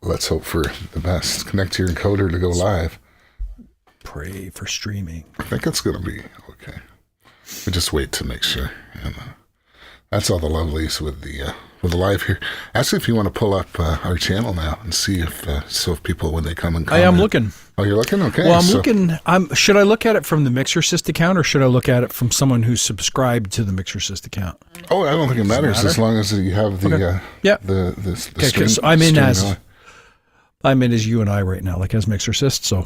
Let's hope for the best. Connect your encoder to go live. Pray for streaming. I think it's going to be okay. We just wait to make sure. And that's all the lovelies with the live here. Ask if you want to pull up our channel now and see if people, when they come and comment. I am looking. Oh, you're looking? Okay. Well, I'm looking. Should I look at it from the MixerSystem account, or should I look at it from someone who's subscribed to the MixerSystem account? Oh, I don't think it matters as long as you have the the stream. So I'm in as you and I right now, like as MixerSystem. So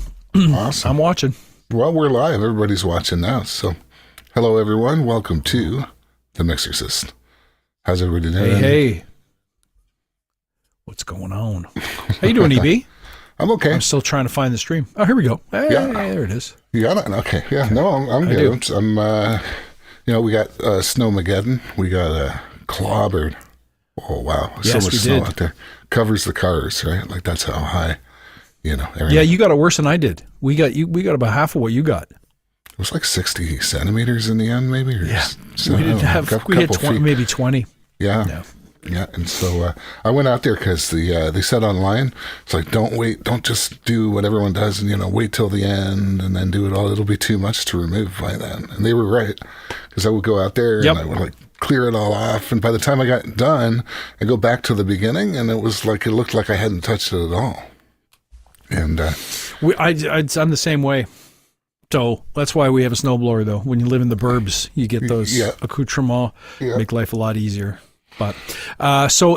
awesome. I'm watching. Well, we're live. Everybody's watching now. So, hello everyone. Welcome to the MixerSystem. How's everybody doing? Hey. What's going on? How you doing, EB? I'm okay. I'm still trying to find the stream. Oh, here we go. Hey, there it is. You got it? Okay. Yeah. No, I'm good. I'm. We got Snowmageddon. We got Clobbered. Oh wow! Yes, so much snow out there. Covers the cars, right? Like that's how high. Everything. Yeah, you got it worse than I did. We got about half of what you got. It was like 60 centimeters in the end, maybe. We had 20, maybe 20. Yeah. And so I went out there because they said online, it's like, don't just do what everyone does and, wait till the end and then do it all. It'll be too much to remove by then. And they were right, because I would go out there and I would clear it all off. And by the time I got done, I go back to the beginning and it looked like I hadn't touched it at all. And I'm the same way. So that's why we have a snowblower, though. When you live in the burbs, you get those accoutrements, make life a lot easier. But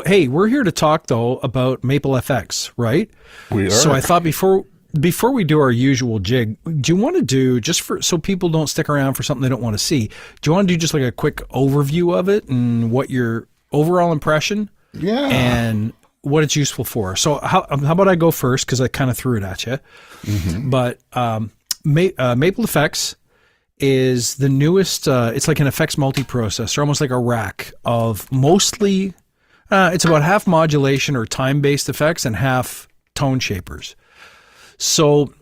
hey, we're here to talk though about Maple FX, right? We are. So I thought before we do our usual jig, do you want to do, just so people don't stick around for something they don't want to see, do you want to do just like a quick overview of it and what your overall impression? Yeah. And what it's useful for. So how about I go first, because I kind of threw it at you. Mm-hmm. But Maple FX is the newest, it's like an effects multiprocessor, almost like a rack of mostly, it's about half modulation or time-based effects and half tone shapers. So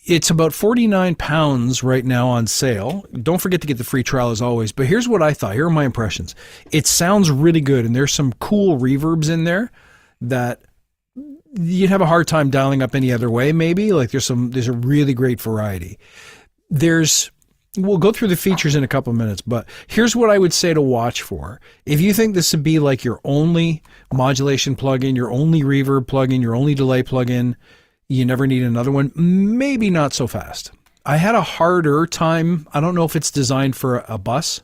it's about 49 pounds right now on sale. Don't forget to get the free trial as always. But here's what I thought. Here are my impressions. It sounds really good, and there's some cool reverbs in there that you'd have a hard time dialing up any other way, maybe. Like there's a really great variety. We'll go through the features in a couple of minutes, but here's what I would say to watch for. If you think this would be like your only modulation plugin, your only reverb plugin, your only delay plugin, you never need another one, maybe not so fast. I had a harder time. I don't know if it's designed for a bus.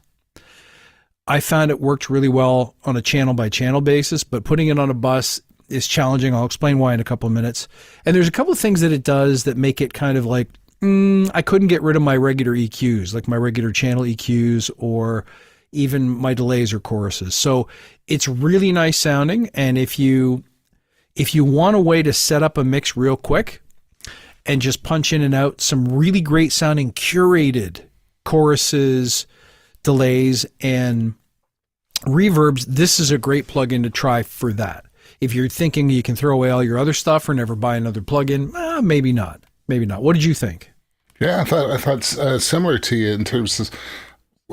I found it worked really well on a channel by channel basis, but putting it on a bus is challenging. I'll explain why in a couple of minutes. And there's a couple of things that it does that make it kind of like, I couldn't get rid of my regular EQs, like my regular channel EQs or even my delays or choruses. So it's really nice sounding. And if you want a way to set up a mix real quick and just punch in and out some really great sounding curated choruses, delays, and reverbs, this is a great plugin to try for that. If you're thinking you can throw away all your other stuff or never buy another plugin, maybe not. Maybe not. What did you think? Yeah, I thought similar to you in terms of,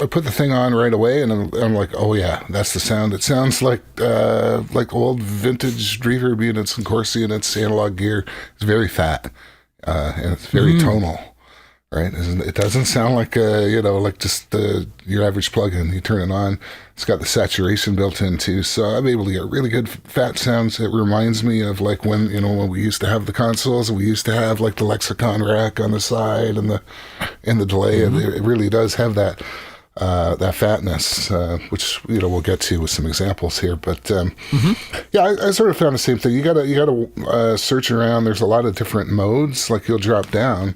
I put the thing on right away and I'm like, oh yeah, that's the sound. It sounds like old vintage reverb units and chorus units, analog gear. It's very fat and it's very tonal, right? It doesn't sound like like just your average plugin. You turn it on, it's got the saturation built in too, so I'm able to get really good fat sounds. It reminds me of like when we used to have the consoles, we used to have like the lexicon rack on the side and the delay. Mm-hmm. It really does have that fatness, which we'll get to with some examples here. But I sort of found the same thing. You gotta search around. There's a lot of different modes. Like you'll drop down.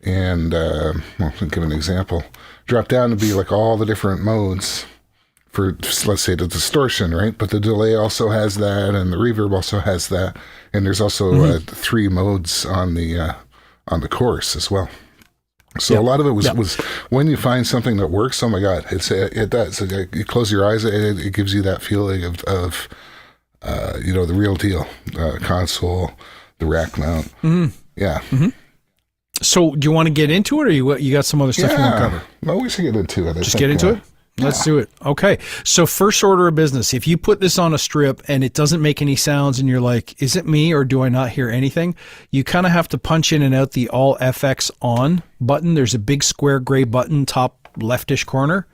And I'll give an example. Drop down to be like all the different modes for, let's say, the distortion, right? But the delay also has that, and the reverb also has that, and there's also 3 modes on the chorus as well. So a lot of it was when you find something that works. Oh my God, it does. You close your eyes, it gives you that feeling of the real deal. Console, the rack mount, yeah. Mm-hmm. So do you want to get into it, or you got some other stuff you want to cover? No, we should get into it. Just get into it? Let's do it. Okay. So first order of business, if you put this on a strip and it doesn't make any sounds and you're like, is it me or do I not hear anything? You kind of have to punch in and out the all FX on button. There's a big square gray button, top leftish corner,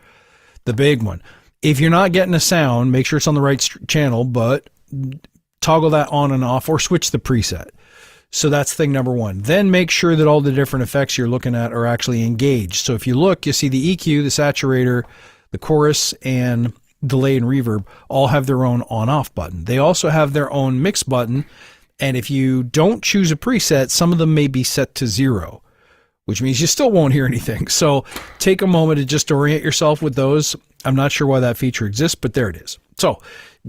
the big one. If you're not getting a sound, make sure it's on the right channel, but toggle that on and off or switch the preset. So that's thing number one. Then make sure that all the different effects you're looking at are actually engaged. So if you look, you see the EQ, the saturator, the chorus, and delay and reverb all have their own on-off button. They also have their own mix button, and if you don't choose a preset, some of them may be set to 0, which means you still won't hear anything. So take a moment to just orient yourself with those. I'm not sure why that feature exists, but there it is. So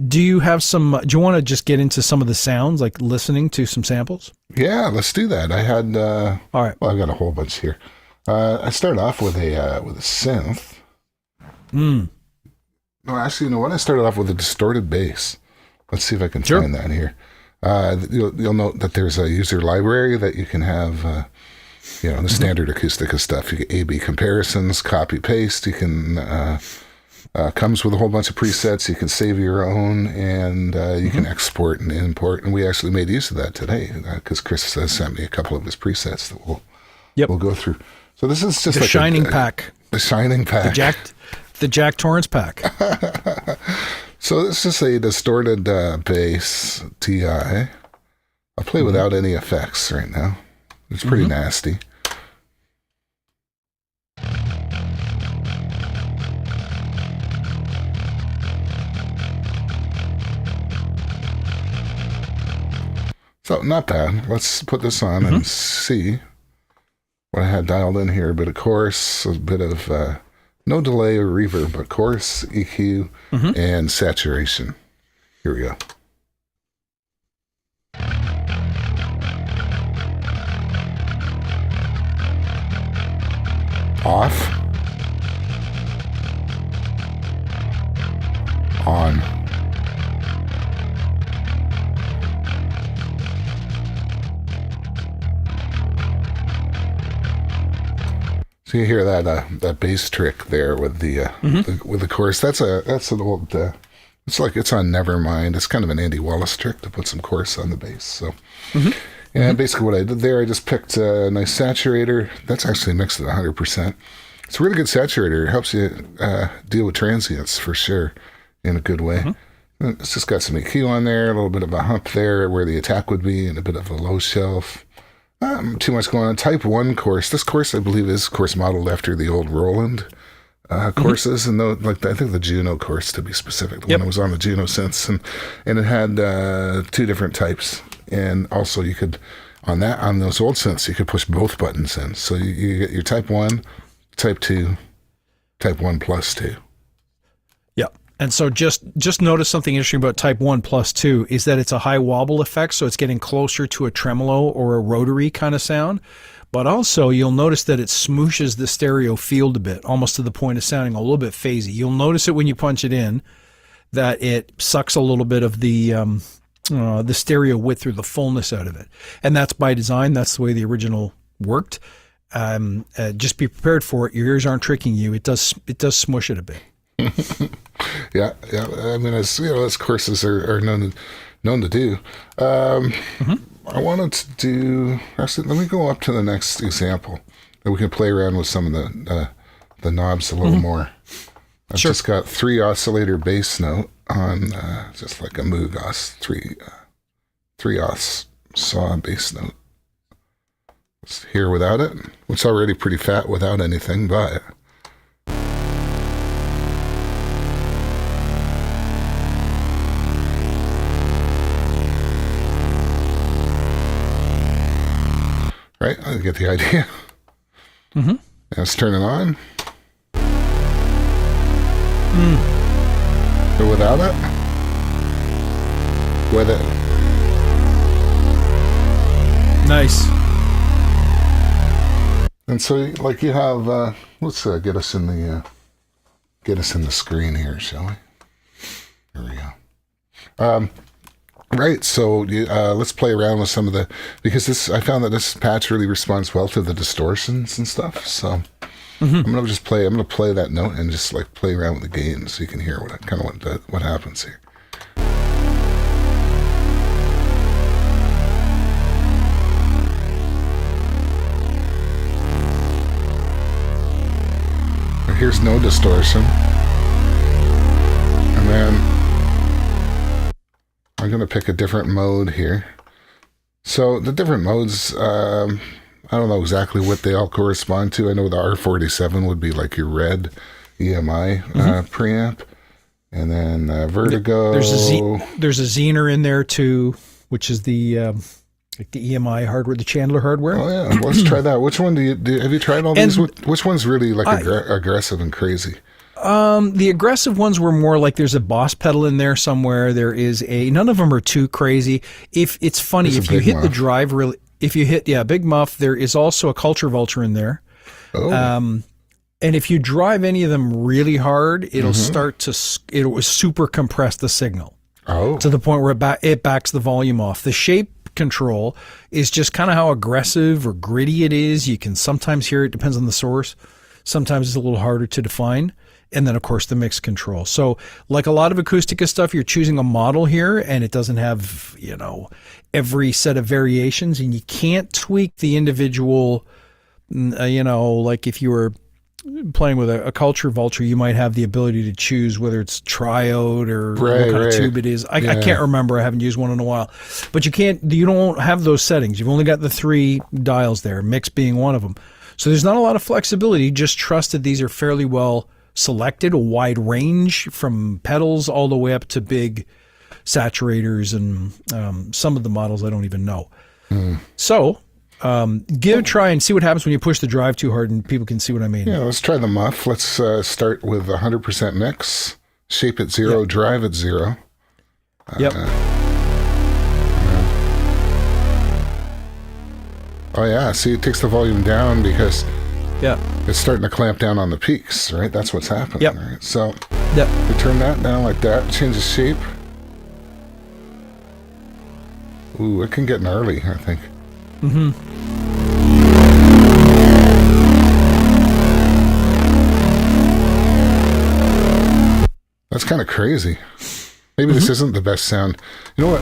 do you want to just get into some of the sounds, like listening to some samples? Yeah, let's do that. I had, all right. Well, I've got a whole bunch here. I started off with a synth. No, actually, you know what? I started off with a distorted bass. Let's see if I can find that here. You'll note that there's a user library that you can have, the standard Acustica stuff. You get A/B comparisons, copy paste. You can comes with a whole bunch of presets. You can save your own, and you can export and import. And we actually made use of that today because Chris sent me a couple of his presets that we'll go through. So this is just the like Shining Pack. The Shining Pack. The Jack Torrance pack. So this is a distorted bass TI. I'll play without any effects right now. It's pretty nasty. So not bad. Let's put this on and see what I had dialed in here. A bit of chorus, a bit of no delay or reverb, but chorus, EQ, and saturation. Here we go. Off. On. So you hear that bass trick there with the chorus. That's an old. It's like it's on Nevermind. It's kind of an Andy Wallace trick to put some chorus on the bass. So, and basically what I did there, I just picked a nice saturator. That's actually mixed at 100%. It's a really good saturator. It helps you deal with transients for sure in a good way. It's just got some EQ on there, a little bit of a hump there where the attack would be, and a bit of a low shelf. Too much going on. Type 1 course. This course, I believe, is course modeled after the old Roland courses, and I think the Juno course, to be specific. The one that was on the Juno synths, and it had 2 different types. And also, you could on those old synths, you could push both buttons in. So you get your Type 1, Type 2, Type 1 plus 2. And so just notice something interesting about Type 1 plus 2 is that it's a high wobble effect, so it's getting closer to a tremolo or a rotary kind of sound. But also, you'll notice that it smooshes the stereo field a bit, almost to the point of sounding a little bit phasey. You'll notice it when you punch it in, that it sucks a little bit of the stereo width or the fullness out of it. And that's by design. That's the way the original worked. Just be prepared for it. Your ears aren't tricking you. It does smush it a bit. Yeah. I mean, as courses are known to do. I wanted to do. Actually, let me go up to the next example, and we can play around with some of the knobs a little more. I've just got 3 oscillator bass note on just like a Moog os 3 os saw bass note. It's here without it. It's already pretty fat without anything, but. Right, I get the idea. Let's turn it on. Or without it. With it. Nice. And so, like you have, let's get us in the screen here, shall we? Here we go. Right, so let's play around with some of because I found that this patch really responds well to the distortions and stuff. So I'm gonna just play. I'm gonna play that note and just like play around with the gain so you can hear what happens here. Here's no distortion. And then I'm going to pick a different mode here. So the different modes, I don't know exactly what they all correspond to. I know the R47 would be like your red EMI preamp. And then Vertigo. There's a Zener in there too, which is the like the EMI hardware, the Chandler hardware. Oh yeah, let's try that. Which one have you tried all these? Which one's really like aggressive and crazy? The aggressive ones were more like there's a Boss pedal in there somewhere. There is none of them are too crazy. If it's funny, if you hit the drive really, if you hit Big Muff, there is also a Culture Vulture in there. Oh. And if you drive any of them really hard, it'll start to super compress the signal. Oh. To the point where it backs the volume off. The shape control is just kind of how aggressive or gritty it is. You can sometimes hear it, depends on the source. Sometimes it's a little harder to define. And then, of course, the mix control. So like a lot of Acustica stuff, you're choosing a model here and it doesn't have, every set of variations, and you can't tweak the individual, like if you were playing with a Culture Vulture, you might have the ability to choose whether it's triode or what kind of tube it is. I can't remember. I haven't used one in a while. But you don't have those settings. You've only got the 3 dials there, mix being one of them. So there's not a lot of flexibility. Just trust that these are fairly well selected, a wide range from pedals all the way up to big saturators, and some of the models I don't even know. So give it a try and see what happens when you push the drive too hard, and people can see what I mean. Yeah, let's try the muff. Let's start with 100% mix, shape at 0, drive at 0. Yep. Oh yeah, see, it takes the volume down because it's starting to clamp down on the peaks, right? That's what's happening. Yep. Right? So we turn that down like that, change the shape. Ooh, it can get gnarly, I think. That's kind of crazy. Maybe this isn't the best sound. You know what?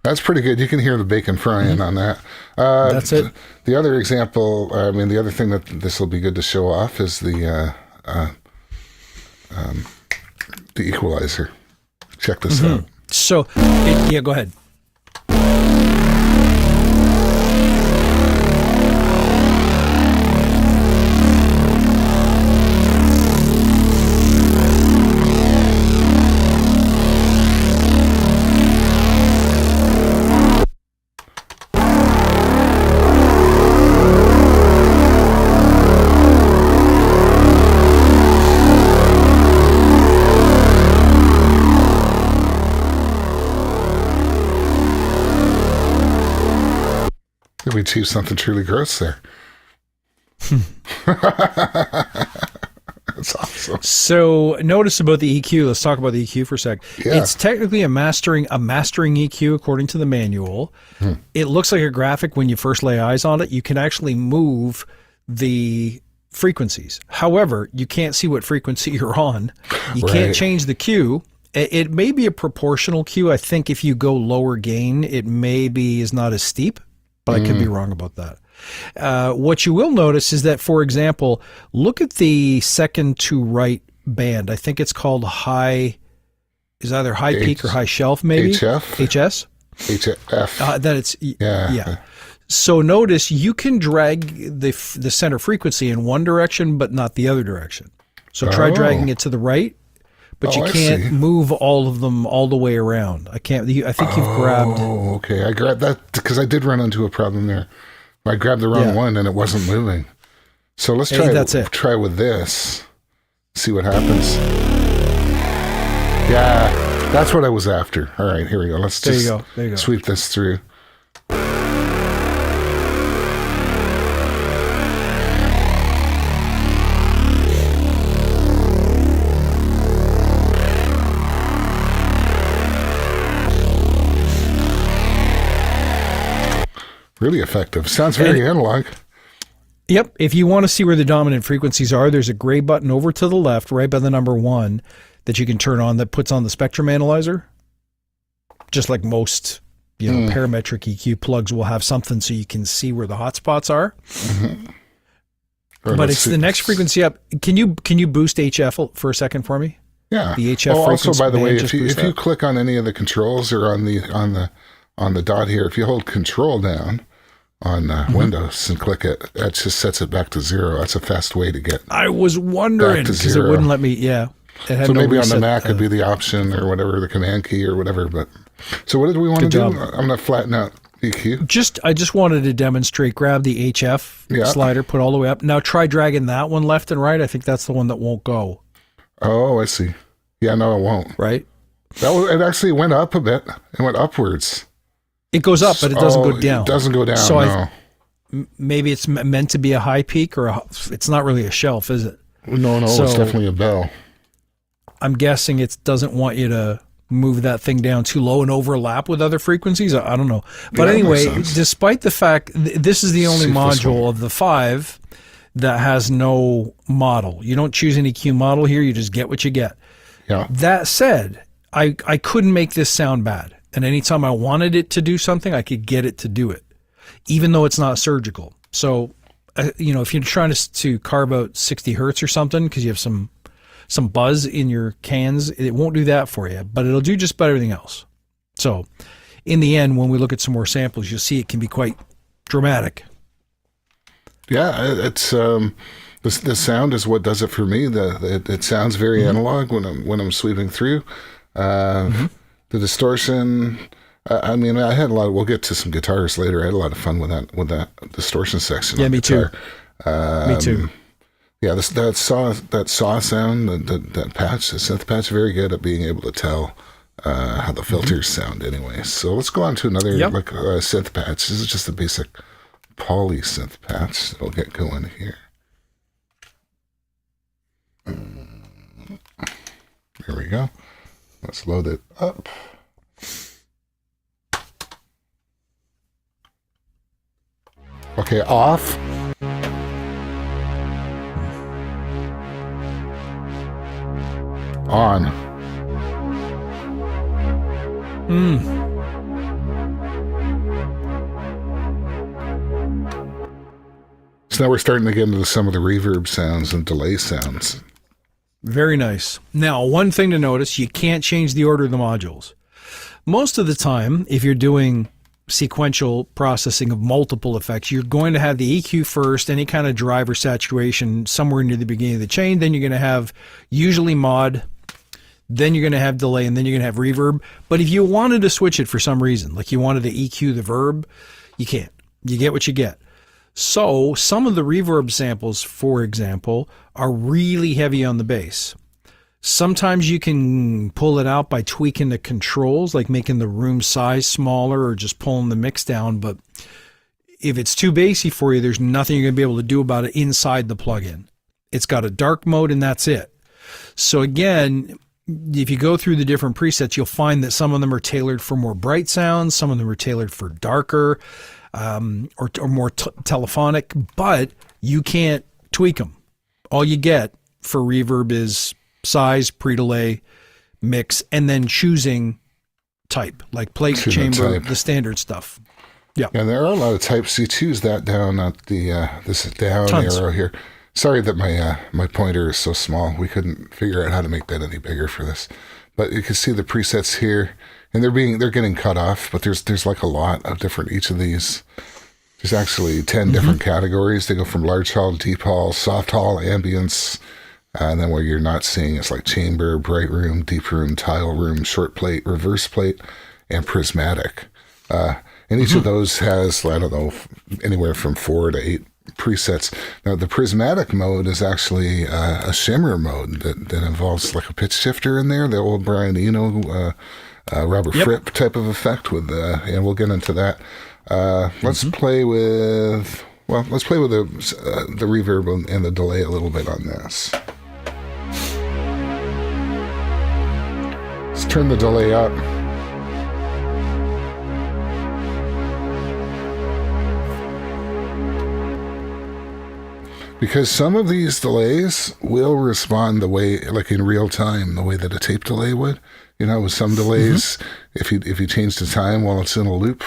That's pretty good. You can hear the bacon frying on that. That's it. The other example, the other thing that this will be good to show off is the equalizer. Check this out. So, go ahead. We achieved something truly gross there. That's awesome. So notice about the EQ. Let's talk about the EQ for a sec. Yeah. It's technically a mastering EQ according to the manual. It looks like a graphic when you first lay eyes on it. You can actually move the frequencies. However, you can't see what frequency you're on. You can't change the Q. It may be a proportional Q. I think if you go lower gain, it maybe is not as steep. But I could be wrong about that. What you will notice is that, for example, look at the second to right band. I think it's called high, is either high peak or high shelf, maybe? HS? HF. That it's, yeah. So notice you can drag the center frequency in one direction, but not the other direction. So try dragging it to the right. But you can't move all of them all the way around. I think you've grabbed. Oh, okay. I grabbed that because I did run into a problem there. I grabbed the wrong one and it wasn't moving. So let's try with this. See what happens. Yeah, that's what I was after. All right, here we go. Let's just there you go. Sweep this through. Really effective. Sounds very analog. Yep. If you want to see where the dominant frequencies are, there's a gray button over to the left, right by the number 1, that you can turn on that puts on the spectrum analyzer. Just like most, parametric EQ plugs will have something so you can see where the hotspots are. Mm-hmm. But it's the next frequency up. Can you boost HF for a second for me? Yeah. The HF frequency. Also, by the way, if you click on any of the controls or on the dot here, if you hold Control down on Windows and click it, that just sets it back to 0. That's a fast way to get. I was wondering because it wouldn't let me. Yeah. So maybe on the Mac it'd be the option or whatever, the command key or whatever. But so what did we want to do? I'm going to flatten out EQ. I just wanted to demonstrate. Grab the HF slider, put all the way up. Now try dragging that one left and right. I think that's the one that won't go. Oh, I see. Yeah, no, it won't. Right. It actually went up a bit. It went upwards. It goes up, but it doesn't go down. It doesn't go down. So no. Maybe it's meant to be a high peak, or it's not really a shelf, is it? No, so, it's definitely a bell. I'm guessing it doesn't want you to move that thing down too low and overlap with other frequencies. I don't know. But anyway, despite the fact this is the only module of the 5 that has no model. You don't choose an EQ model here. You just get what you get. Yeah. That said, I couldn't make this sound bad. And anytime I wanted it to do something, I could get it to do it, even though it's not surgical. So, if you're trying to carve out 60 hertz or something because you have some buzz in your cans, it won't do that for you, but it'll do just about everything else. So, in the end, when we look at some more samples, you'll see it can be quite dramatic. Yeah, it's the sound is what does it for me. It sounds very analog when I'm sweeping through. The distortion. I mean, I had a lot. We'll get to some guitars later. I had a lot of fun with that distortion section. Yeah, me too. Me too. Yeah, that saw sound, that patch, the synth patch, very good at being able to tell how the filters sound. Anyway, so let's go on to another synth patch. This is just a basic poly synth patch. It'll get going here. There we go. Let's load it up. Okay, off. On. So now we're starting to get into some of the reverb sounds and delay sounds. Very nice. Now, one thing to notice, you can't change the order of the modules. Most of the time, if you're doing sequential processing of multiple effects, you're going to have the EQ first, any kind of driver saturation somewhere near the beginning of the chain, then you're going to have usually mod, then you're going to have delay, and then you're going to have reverb. But if you wanted to switch it for some reason, like you wanted to EQ the verb, you can't. You get what you get. So some of the reverb samples, for example, are really heavy on the bass. Sometimes you can pull it out by tweaking the controls, like making the room size smaller or just pulling the mix down. But if it's too bassy for you, there's nothing you're going to be able to do about it inside the plugin. It's got a dark mode and that's it. So again, if you go through the different presets, you'll find that some of them are tailored for more bright sounds, some of them are tailored for darker or more telephonic, but you can't tweak them. All you get for reverb is size, pre-delay, mix, and then choosing type, like plate, chamber, the standard stuff. Yeah. And there are a lot of types. You choose that down at the this down arrow here. Sorry that my pointer is so small. We couldn't figure out how to make that any bigger for this. But you can see the presets here, and they're getting cut off, but there's like a lot of different each of these. There's actually 10 different categories. They go from large hall, deep hall, soft hall, ambience, and then where you're not seeing it's like chamber, bright room, deep room, tile room, short plate, reverse plate, and prismatic. And each of those has, I don't know, anywhere from 4 to 8 presets. Now, the prismatic mode is actually a shimmer mode that involves like a pitch shifter in there, the old Brian Eno, Robert Fripp type of effect with, and we'll get into that. Let's play with the reverb and the delay a little bit on this. Let's turn the delay up. Because some of these delays will respond the way, like in real time, the way that a tape delay would. You know, with some delays, if you change the time while it's in a loop,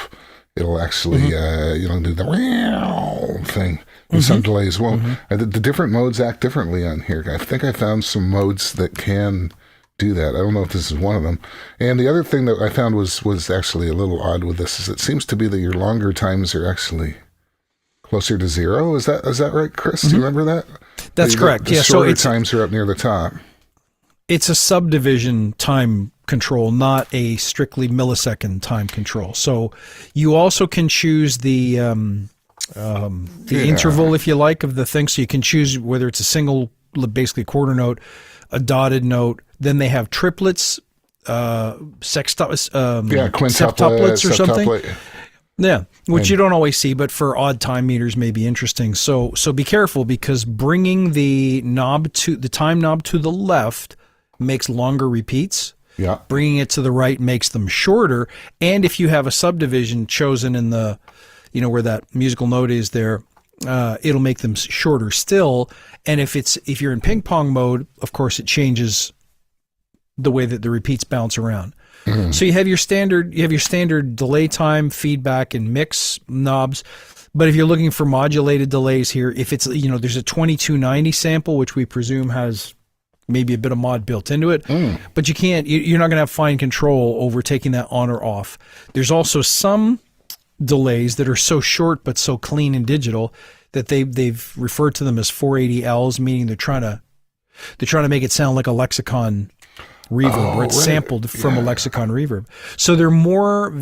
it'll actually do the wow thing. And some delays won't. The different modes act differently on here. I think I found some modes that can do that. I don't know if this is one of them. And the other thing that I found was actually a little odd with this is it seems to be that your longer times are actually closer to zero. Is that right, Chris? Do you remember that? That's correct. The shorter times are up near the top. It's a subdivision time control, not a strictly millisecond time control. So you also can choose the interval, if you like, of the thing. So you can choose whether it's a single, basically quarter note, a dotted note. Then they have triplets, quintuplets or something. Yeah, which you don't always see, but for odd time meters may be interesting. So be careful, because bringing the time knob to the left makes longer repeats. Yeah. Bringing it to the right makes them shorter. And if you have a subdivision chosen in the, where that musical note is there, it'll make them shorter still. And if you're in ping pong mode, of course, it changes the way that the repeats bounce around. So you have your standard delay time, feedback, and mix knobs. But if you're looking for modulated delays here, if it's, there's a 2290 sample, which we presume has maybe a bit of mod built into it, but you're not going to have fine control over taking that on or off. There's also some delays that are so short but so clean and digital that they've referred to them as 480Ls, meaning they're trying to make it sound like a lexicon reverb, or it's sampled from a lexicon reverb. So they're more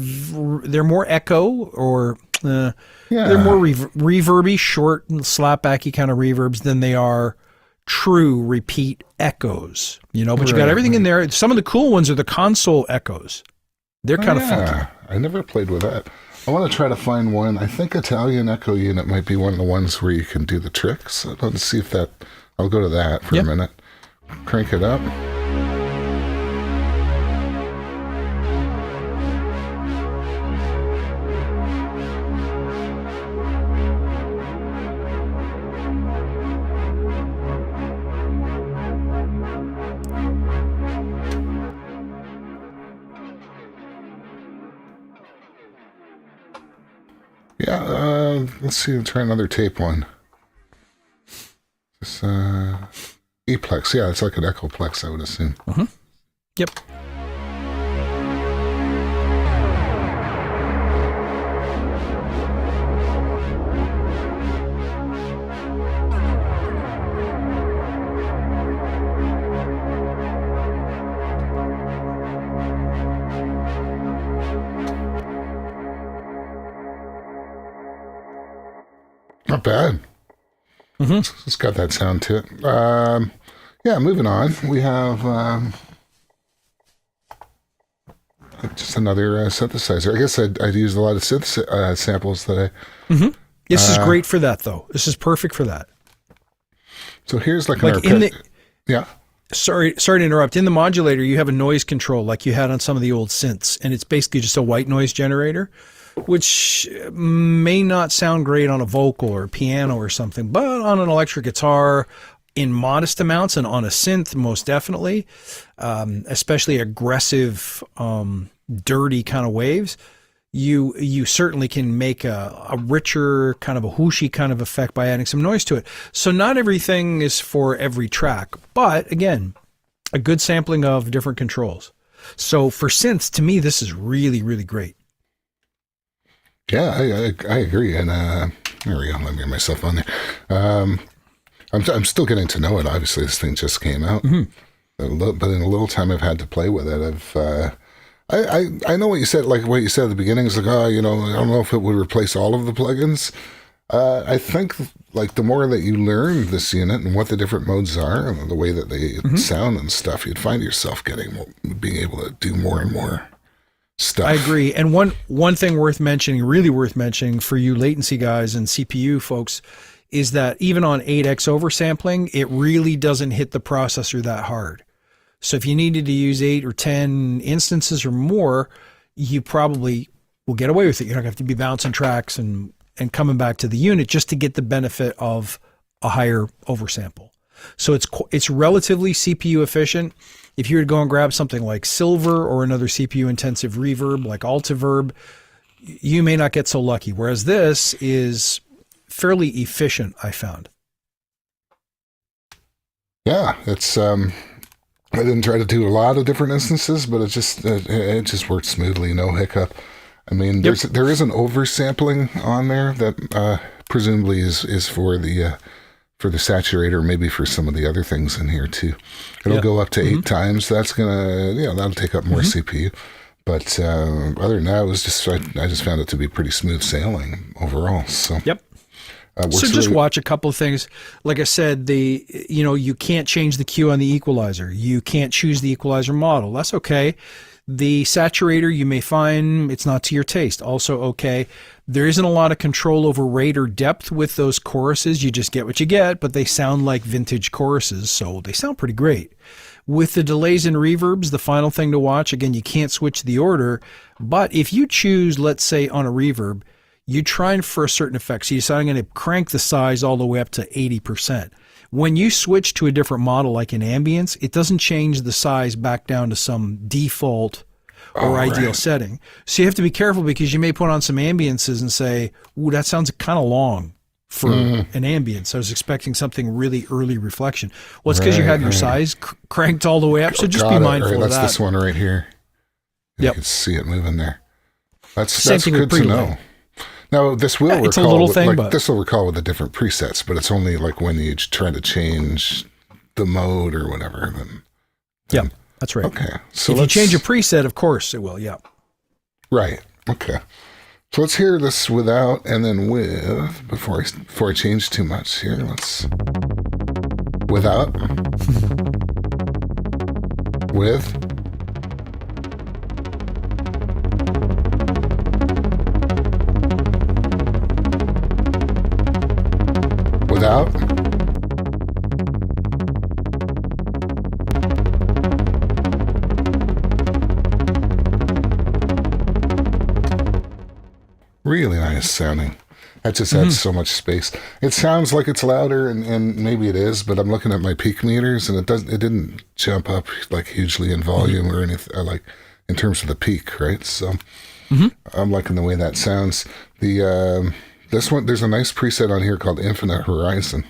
echo, or they're more reverby, short and slapbacky kind of reverbs than they are true repeat echoes. But you got everything in there. Some of the cool ones are the console echoes. They're kind of funky. I never played with that. I want to try to find one. I think Italian Echo Unit might be one of the ones where you can do the tricks. Let's see if I'll go to that for a minute. Crank it up. Yeah, let's see. Try another tape one. This Eplex. Yeah, it's like an Echoplex, I would assume. Yep. Not bad. It's got that sound to it. Moving on. We have just another synthesizer. I guess I'd used a lot of synth samples today. This is great for that, though. This is perfect for that. So here's like an Sorry to interrupt. In the modulator, you have a noise control like you had on some of the old synths, and it's basically just a white noise generator, which may not sound great on a vocal or piano or something, but on an electric guitar in modest amounts, and on a synth, most definitely, especially aggressive, dirty kind of waves, you certainly can make a richer, kind of a whooshy kind of effect by adding some noise to it. So not everything is for every track, but again, a good sampling of different controls. So for synths, to me, this is really, really great. Yeah, I agree. And there we go. Let me get myself on there. I'm still getting to know it. Obviously, this thing just came out, but in a little time I've had to play with it, I know what you said. Like what you said at the beginning is like, I don't know if it would replace all of the plugins. I think like the more that you learn this unit and what the different modes are and the way that they sound and stuff, you'd find yourself being able to do more and more stuff. I agree. And one thing really worth mentioning for you latency guys and CPU folks, is that even on 8x oversampling, it really doesn't hit the processor that hard. So if you needed to use 8 or 10 instances or more, you probably will get away with it. You're not going to have to be bouncing tracks and coming back to the unit just to get the benefit of a higher oversample. So it's relatively CPU efficient. If you were to go and grab something like Silver or another CPU intensive reverb like Altiverb, you may not get so lucky. Whereas this is fairly efficient, I found. Yeah, it's I didn't try to do a lot of different instances, but it just worked smoothly, no hiccup. I mean, there is an oversampling on there that presumably is for the saturator, maybe for some of the other things in here too. It'll go up to 8 times. That's that'll take up more CPU. But other than that, it was just I just found it to be pretty smooth sailing overall. So so just watch a couple of things. Like I said, you can't change the Q on the equalizer. You can't choose the equalizer model. That's okay. The saturator, you may find it's not to your taste. Also okay. There isn't a lot of control over rate or depth with those choruses. You just get what you get, but they sound like vintage choruses, so they sound pretty great. With the delays and reverbs, the final thing to watch, again, you can't switch the order, but if you choose, let's say on a reverb, you try for a certain effect. So you decide I'm going to crank the size all the way up to 80%. When you switch to a different model, like in ambience, it doesn't change the size back down to some default or ideal setting. So you have to be careful because you may put on some ambiences and say, ooh, that sounds kind of long for an ambience. I was expecting something really early reflection. Well, it's because you have your size cranked all the way up. So just be mindful of that. That's this one right here. You can see it moving there. That's good to know. Now, this will recall, it's a little thing, but this will recall with the different presets, but it's only like when you try to change the mode or whatever. Then that's right. Okay. So if you change a preset, of course it will. Yeah. Right. Okay. So let's hear this without and then with before I change too much here. Let's without with. Without. Really nice sounding. That just adds so much space. It sounds like it's louder, and maybe it is, but I'm looking at my peak meters, and it didn't jump up like hugely in volume or anything, like in terms of the peak, right? So I'm liking the way that sounds. This one, there's a nice preset on here called Infinite Horizon,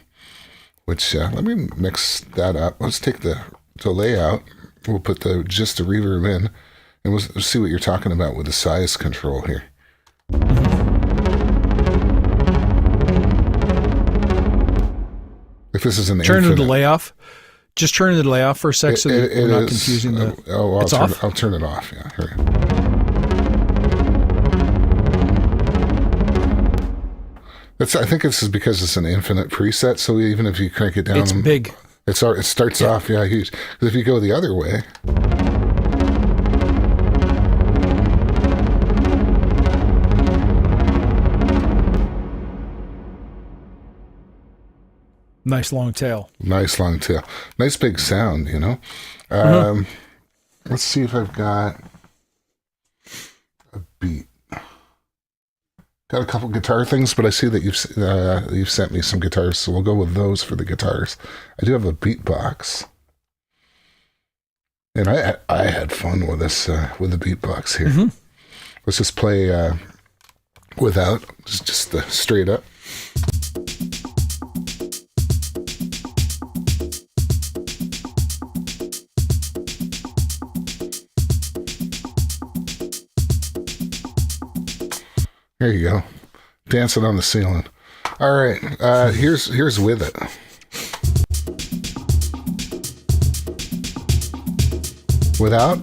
which let me mix that up. Let's take the delay out. We'll put just the reverb in, and we'll see what you're talking about with the size control here. If this is an turn infinite, the delay off. Just turn the delay off for a sec so that we're not confusing the. I'll turn it off. Yeah. Here. I think this is because it's an infinite preset, so even if you crank it down, it's big. It starts off huge. Because if you go the other way, nice long tail. Nice long tail. Nice big sound. Let's see if I've got a beat. Got a couple guitar things, but I see that you've sent me some guitars, so we'll go with those for the guitars. I do have a beatbox, and I had fun with this with the beatbox here. Let's just play without, just the straight up. There you go. Dancing on the ceiling. All right. Here's with it. Without.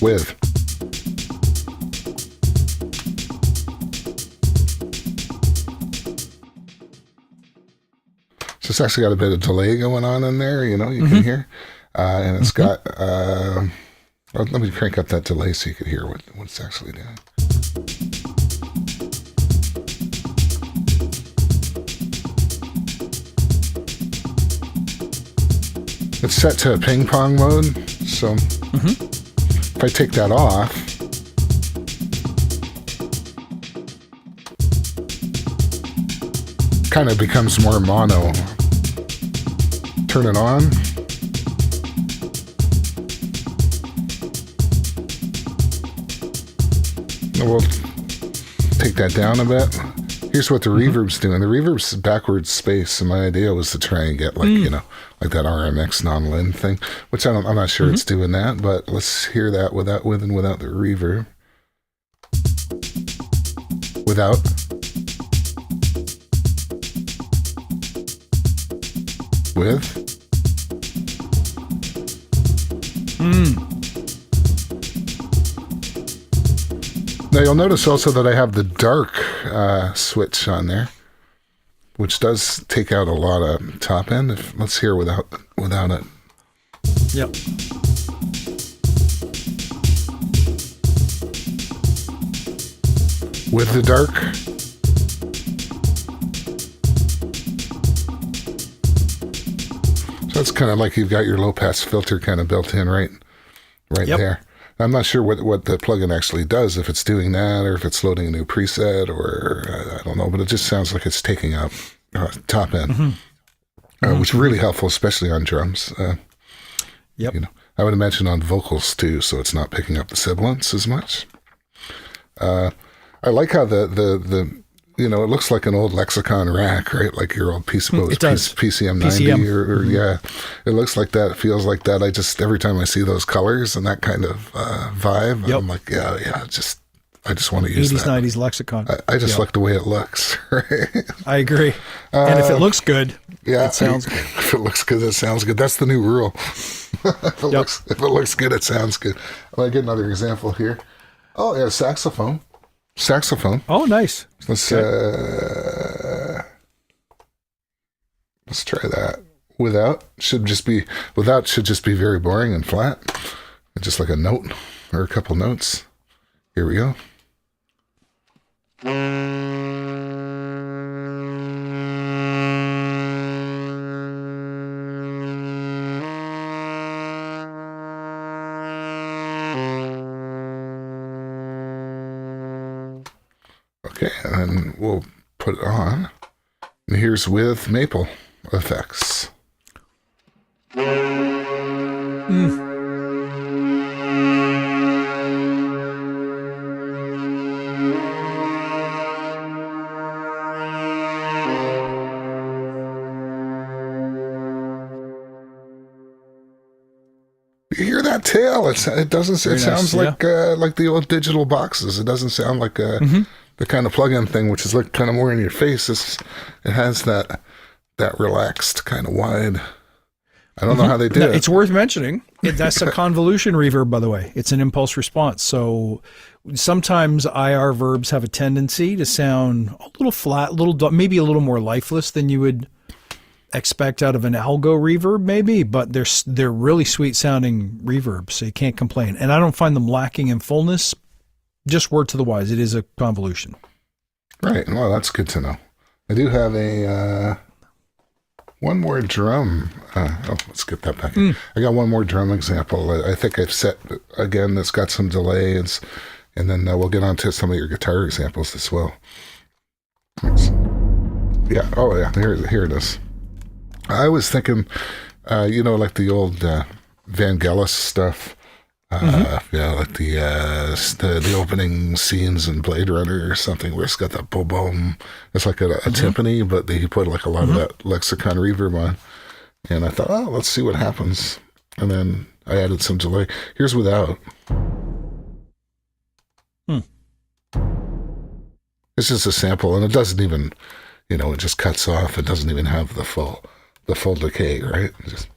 With. So it's actually got a bit of delay going on in there, you can hear. And it's got... let me crank up that delay so you can hear what it's actually doing. It's set to ping pong mode, so if I take that off, kind of becomes more mono. Turn it on. We'll take that down a bit. Here's what the reverb's doing. The reverb's backwards space, and my idea was to try and get like, like that RMX non-lin thing, which I'm not sure it's doing that, but let's hear that with and without the reverb. Without. With. Now you'll notice also that I have the dark switch on there, which does take out a lot of top end. Let's hear without it. Yep. With the dark. So it's kind of like you've got your low pass filter kind of built in right there. I'm not sure what the plugin actually does, if it's doing that or if it's loading a new preset or I don't know, but it just sounds like it's taking up top end, which is really helpful, especially on drums. Yep. I would imagine on vocals too, so it's not picking up the sibilants as much. I like how the it looks like an old Lexicon rack, right? Like your old PCM 90 or yeah, it looks like that. It feels like that. Every time I see those colors and that kind of vibe, I'm like, yeah, I just want to use 80s, that. 90s Lexicon. I just like the way it looks, right? I agree. And if it looks good, it sounds good. If it looks good, it sounds good. That's the new rule. If it looks good, it sounds good. I'll get another example here. Oh, yeah, saxophone. Oh, nice. Let's try that. Without should just be very boring and flat, just like a note or a couple notes. Here we go. Okay, and then we'll put it on. And here's with maple effects. You hear that tail? It doesn't. It sounds like the old digital boxes. It doesn't sound like the kind of plug-in thing, which is like kind of more in your face. It has that relaxed kind of wide. I don't know how they do it. It's worth mentioning. That's a convolution reverb, by the way. It's an impulse response. So sometimes IR verbs have a tendency to sound a little flat, maybe a little more lifeless than you would expect out of an algo reverb, maybe, but they're really sweet sounding reverbs, so you can't complain. And I don't find them lacking in fullness. Just word to the wise, it is a convolution. Right. Well, that's good to know. I do have one more drum. Let's get that back in. I got one more drum example. I think I've set, again, that's got some delay, and then we'll get on to some of your guitar examples as well. Yeah. Oh, yeah. Here it is. I was thinking, like the old Vangelis stuff. Yeah, like the opening scenes in Blade Runner or something, where it's got that boom. It's like a timpani, but he put like a lot of that Lexicon reverb on. And I thought, let's see what happens. And then I added some delay. Here's without. It's just a sample, and it doesn't even, it just cuts off. It doesn't even have the full decay, right? Just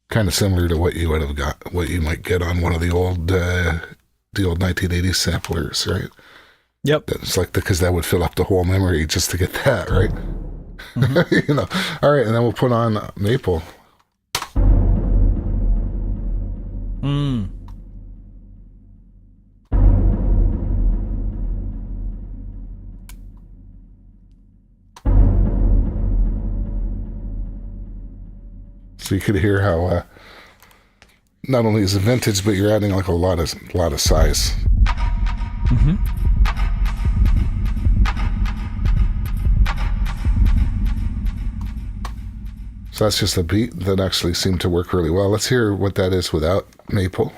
kind of similar to what you might get on one of the old 1980s samplers, right? Yep. It's like because that would fill up the whole memory just to get that, right? All right, and then we'll put on maple. So you could hear how not only is it vintage, but you're adding like a lot of size. So that's just a beat that actually seemed to work really well. Let's hear what that is without maple.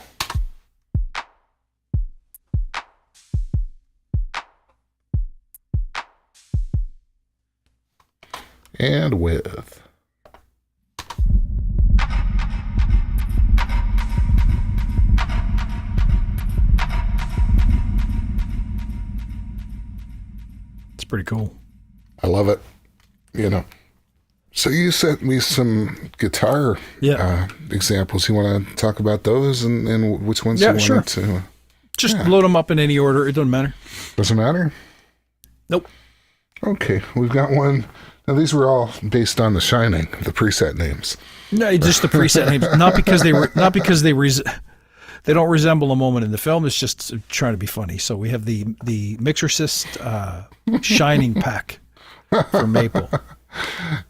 And with. It's pretty cool. I love it. So you sent me some guitar examples. You want to talk about those and which ones you wanted to? Just load them up in any order. It doesn't matter. Doesn't matter? Nope. Okay, we've got one. Now these were all based on The Shining, the preset names. No, just the preset names. Not because they don't resemble a moment in the film. It's just trying to be funny. So we have the Mixercist Shining pack for Maple.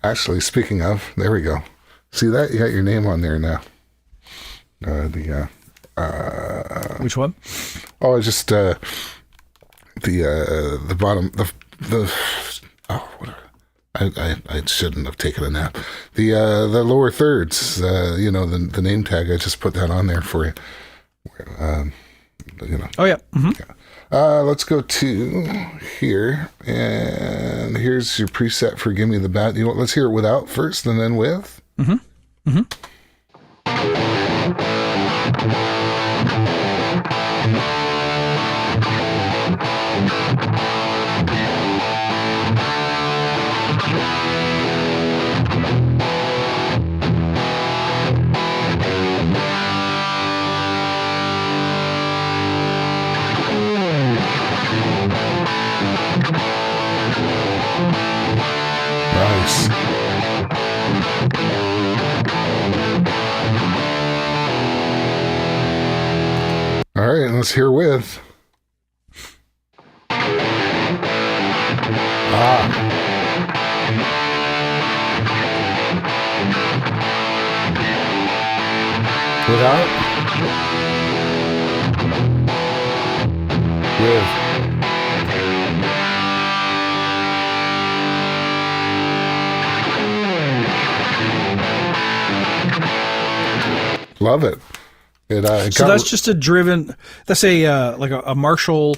Actually, speaking of, there we go. See that? You got your name on there now. Which one? Oh, just the bottom, I shouldn't have taken a nap. The lower thirds, the name tag, I just put that on there for you. Oh, yeah. Mm-hmm. Yeah. Let's go to here, and here's your preset for Give Me the Bat. Let's hear it without first, and then with. Mm-hmm. Mm-hmm. Nice. All right, let's hear with. Without. With. Love it. So that's just a driven. That's a like a Marshall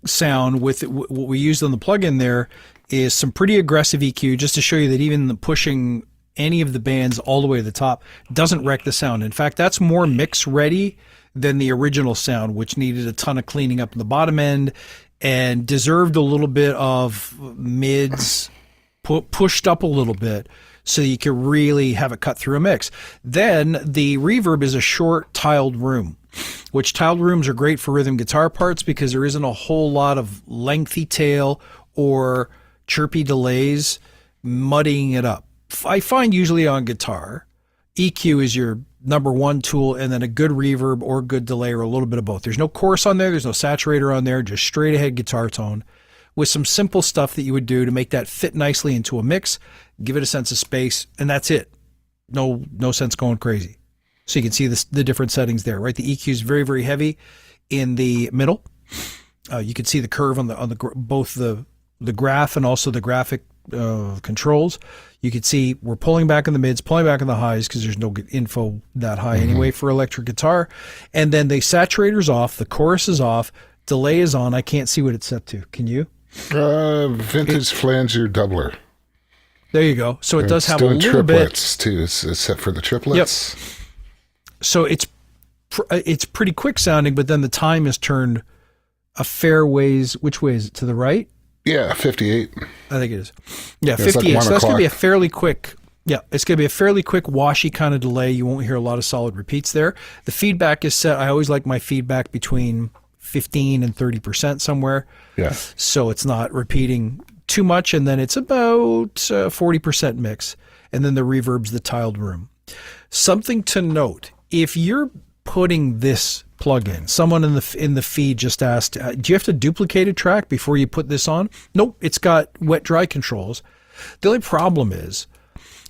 sound with what we used on the plugin. There is some pretty aggressive EQ, just to show you that even pushing any of the bands all the way to the top doesn't wreck the sound. In fact, that's more mix ready than the original sound, which needed a ton of cleaning up in the bottom end and deserved a little bit of mids pushed up a little bit, so you can really have it cut through a mix. Then the reverb is a short tiled room, which tiled rooms are great for rhythm guitar parts because there isn't a whole lot of lengthy tail or chirpy delays muddying it up. I find usually on guitar, EQ is your number one tool, and then a good reverb or good delay or a little bit of both. There's no chorus on there. There's no saturator on there, just straight ahead guitar tone with some simple stuff that you would do to make that fit nicely into a mix, give it a sense of space, and that's it. No sense going crazy. So you can see the different settings there, right? The EQ is very, very heavy in the middle. You can see the curve on both the graph and also the graphic controls. You can see we're pulling back in the mids, pulling back in the highs because there's no good info that high anyway for electric guitar. And then the saturator's off, the chorus is off, delay is on. I can't see what it's set to. Can you? Vintage flanger doubler. There you go. So it does have a doing little triplets bit. too. It's set for the triplets. Yep. So it's pretty quick sounding, but then the time is turned a fair ways. Which way is it? To the right? Yeah, 58. I think it is. Yeah, 58. Like so that's going to be a fairly quick. Yeah, it's going to be a fairly quick, washy kind of delay. You won't hear a lot of solid repeats there. The feedback is set. I always like my feedback between 15 and 30% somewhere. Yeah. So it's not repeating too much, and then it's about 40% mix, and then the reverb's the tiled room. Something to note: if you're putting this plug-in, someone in the feed just asked, "Do you have to duplicate a track before you put this on?" Nope, it's got wet-dry controls. The only problem is,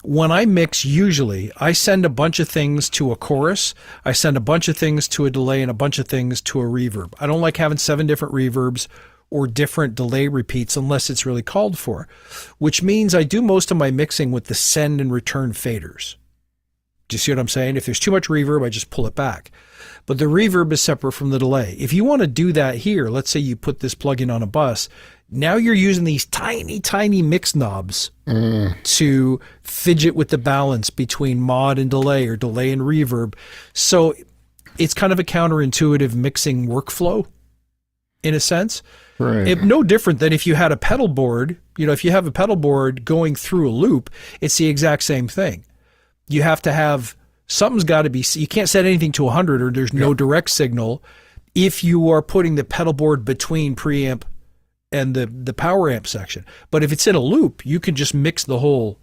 when I mix, usually I send a bunch of things to a chorus, I send a bunch of things to a delay, and a bunch of things to a reverb. I don't like having 7 different reverbs or different delay repeats unless it's really called for, which means I do most of my mixing with the send and return faders. Do you see what I'm saying? If there's too much reverb, I just pull it back. But the reverb is separate from the delay. If you want to do that here, let's say you put this plugin on a bus, now you're using these tiny, tiny mix knobs to fidget with the balance between mod and delay or delay and reverb. So it's kind of a counterintuitive mixing workflow in a sense. Right. No different than if you had a pedal board. If you have a pedal board going through a loop, it's the exact same thing. You have to have, something's got to be, you can't set anything to 100 or there's no direct signal if you are putting the pedal board between preamp and the power amp section. But if it's in a loop, you can just mix the whole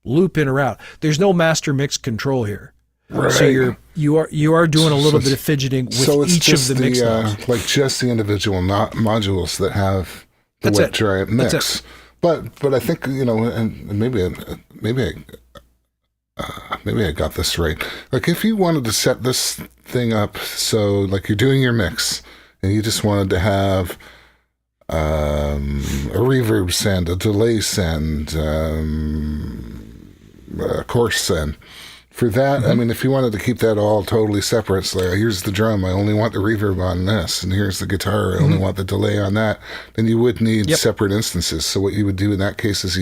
loop in or out. There's no master mix control here. Right. So you are doing a little bit of fidgeting with each of the mix knobs. Like just the individual modules that have the wet dry mix. But I think, and maybe I got this right. Like if you wanted to set this thing up so like you're doing your mix and you just wanted to have a reverb send, a delay send, a chorus send. For that, I mean, if you wanted to keep that all totally separate, it's like, here's the drum, I only want the reverb on this, and here's the guitar, I only want the delay on that, then you would need separate instances. So what you would do in that case is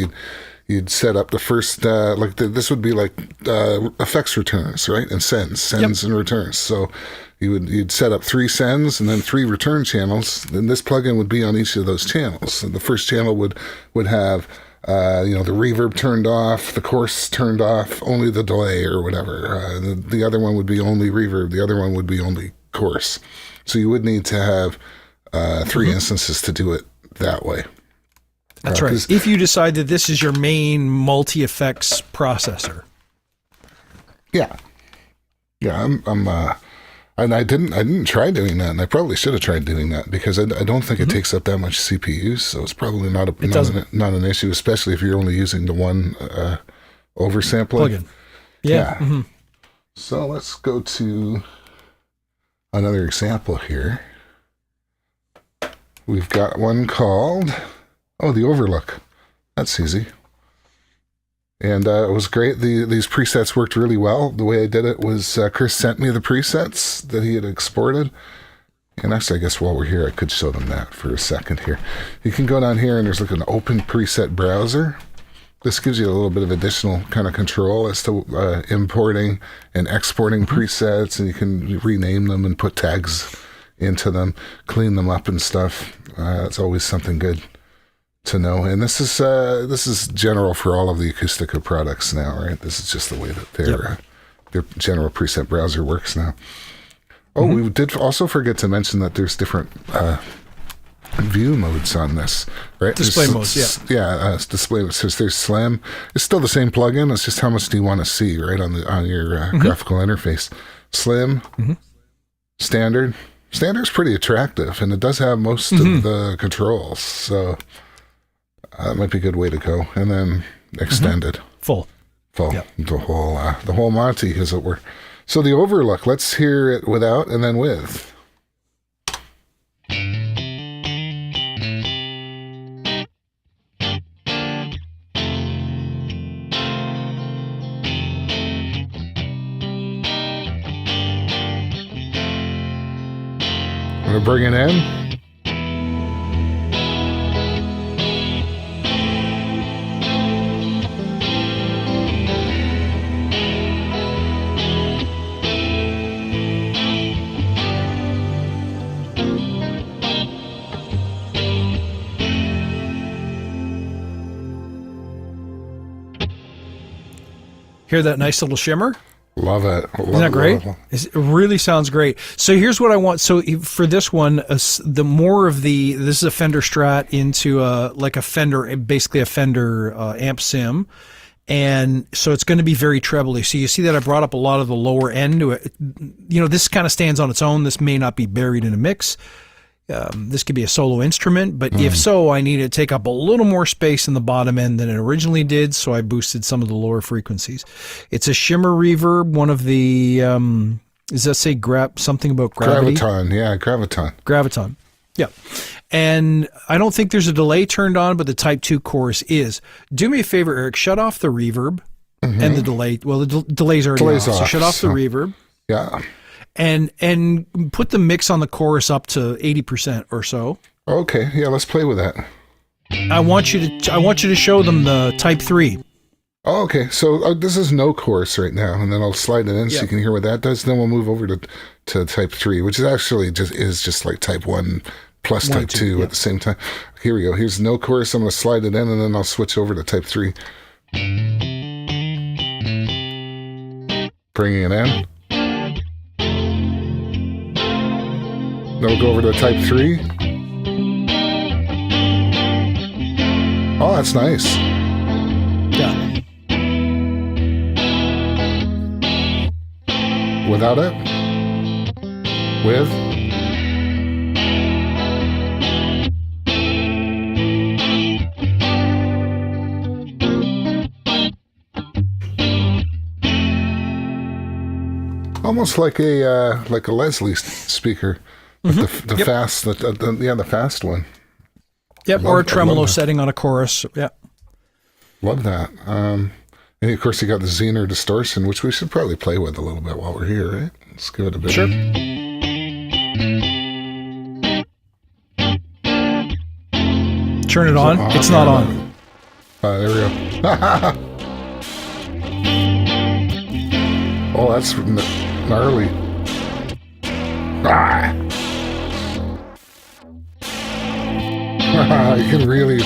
you'd set up the first, this would be like effects returns, right? And sends and returns. So you'd set up 3 sends and then 3 return channels, and this plugin would be on each of those channels. And the first channel would have the reverb turned off, the chorus turned off, only the delay or whatever. The other one would be only reverb, the other one would be only chorus. So you would need to have 3 instances to do it that way. That's right. If you decide that this is your main multi-effects processor. Yeah. And I didn't try doing that, and I probably should have tried doing that because I don't think it takes up that much CPU, so it's probably not an issue, especially if you're only using the one oversampling. Plugin. Yeah. So let's go to another example here. We've got one called, the Overlook. That's easy. And it was great. These presets worked really well. The way I did it was Chris sent me the presets that he had exported. And actually, I guess while we're here, I could show them that for a second here. You can go down here and there's like an open preset browser. This gives you a little bit of additional kind of control as to importing and exporting presets, and you can rename them and put tags into them, clean them up and stuff. It's always something good to know. And this is general for all of the Acustica products now, right? This is just the way that their general preset browser works now. We did also forget to mention that there's different view modes on this, right? Display modes, display modes. There's Slam. It's still the same plugin. It's just how much do you want to see, right, on your graphical interface. Slim, Standard. Standard's pretty attractive, and it does have most of the controls, so that might be a good way to go. And then Extended. Full. Yep. The whole Monty, as it were. So the Overlook, let's hear it without and then with. I'm going to bring it in. Hear that nice little shimmer? Love it. Isn't that great? It really sounds great. So here's what I want. So for this one, the more of this is a Fender Strat into like a Fender, basically a Fender amp sim. And so it's going to be very trebly. So you see that I brought up a lot of the lower end to it. This kind of stands on its own. This may not be buried in a mix. This could be a solo instrument, but if so, I need to take up a little more space in the bottom end than it originally did, so I boosted some of the lower frequencies. It's a shimmer reverb, one of the, does that say something about gravity? Graviton, yeah, Graviton. Graviton, yeah. And I don't think there's a delay turned on, but the Type 2 chorus is. Do me a favor, Eric, shut off the reverb and the delay. Well, the delay's already off, so shut off the reverb. Yeah. And put the mix on the chorus up to 80% or so. Okay, yeah, let's play with that. I want you to show them the Type 3. Oh, okay. So this is no chorus right now, and then I'll slide it in so you can hear what that does. Then we'll move over to Type 3, which is actually just like Type 1 plus Type 2 at the same time. Here we go. Here's no chorus. I'm going to slide it in, and then I'll switch over to Type 3. Bringing it in. Then we'll go over to Type 3. Oh, that's nice. Yeah. Without it? With? Almost like a Leslie speaker, the fast, the fast one. Yep, or a tremolo setting on a chorus. Yeah. Love that. And of course, you got the Zener distortion, which we should probably play with a little bit while we're here, right? Let's give it a bit. Sure. Turn it on. It's not on. There we go. Oh, that's gnarly. Ah. You can really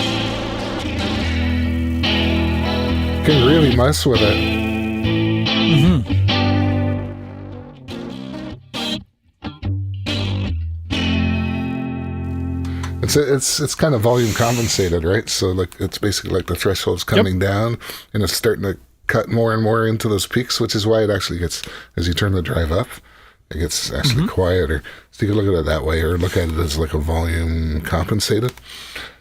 mess with it. It's kind of volume compensated, right? So like it's basically like the threshold's coming down, and it's starting to cut more and more into those peaks, which is why it actually gets, as you turn the drive up, it gets actually quieter. So you can look at it that way, or look at it as like a volume compensated.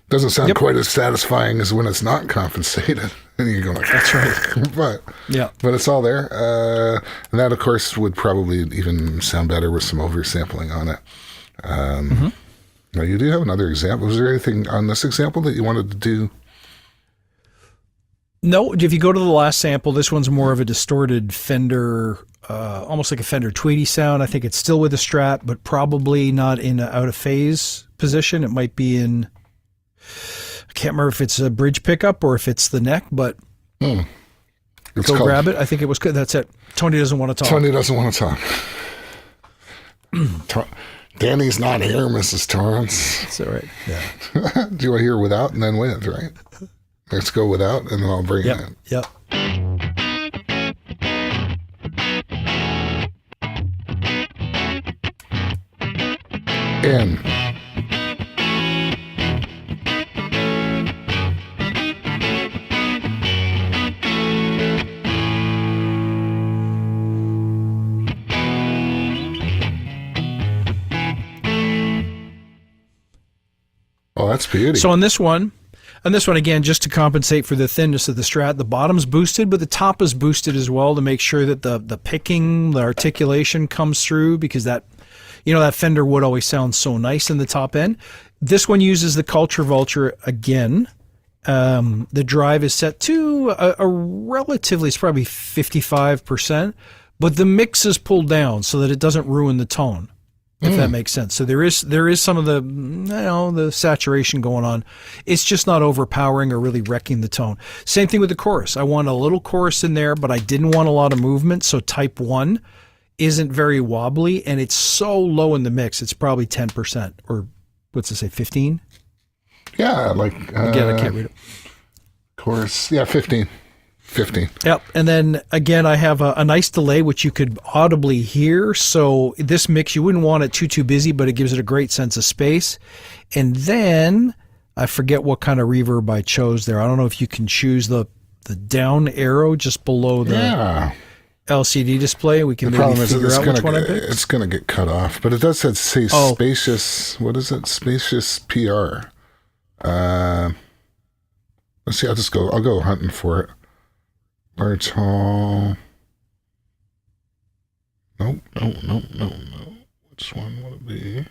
Doesn't sound quite as satisfying as when it's not compensated. And you go like, that's right. but it's all there. And that, of course, would probably even sound better with some oversampling on it. Now, you do have another example. Was there anything on this example that you wanted to do? No, if you go to the last sample, this one's more of a distorted Fender, almost like a Fender Tweedy sound. I think it's still with a Strat, but probably not in an out of phase position. It might be in, I can't remember if it's a bridge pickup or if it's the neck, but go grab it. I think it was good. That's it. Tony doesn't want to talk. Tony doesn't want to talk. Danny's not here, Mrs. Torrance. That's all right. Yeah. Do you want to hear without and then with, right? Let's go without, and then I'll bring it in. Yep. In. Oh, that's beauty. So on this one again, just to compensate for the thinness of the Strat, the bottom's boosted, but the top is boosted as well to make sure that the picking, the articulation comes through, because that Fender wood always sounds so nice in the top end. This one uses the Culture Vulture again. The drive is set to a relatively, it's probably 55%, but the mix is pulled down so that it doesn't ruin the tone. If that makes sense. So there is some of the saturation going on. It's just not overpowering or really wrecking the tone. Same thing with the chorus. I want a little chorus in there, but I didn't want a lot of movement. So Type 1 isn't very wobbly, and it's so low in the mix. It's probably 10%, or what's it say, 15? Yeah, like again, I can't read it. Chorus, yeah, 15. Yep. And then again, I have a nice delay, which you could audibly hear. So this mix, you wouldn't want it too busy, but it gives it a great sense of space. And then I forget what kind of reverb I chose there. I don't know if you can choose the down arrow just below the LCD display. We can maybe figure out which one I picked. It's going to get cut off, but it does say spacious. What is it? Spacious PR. Let's see. I'll go hunting for it. Large hall. Nope. Which one would it be?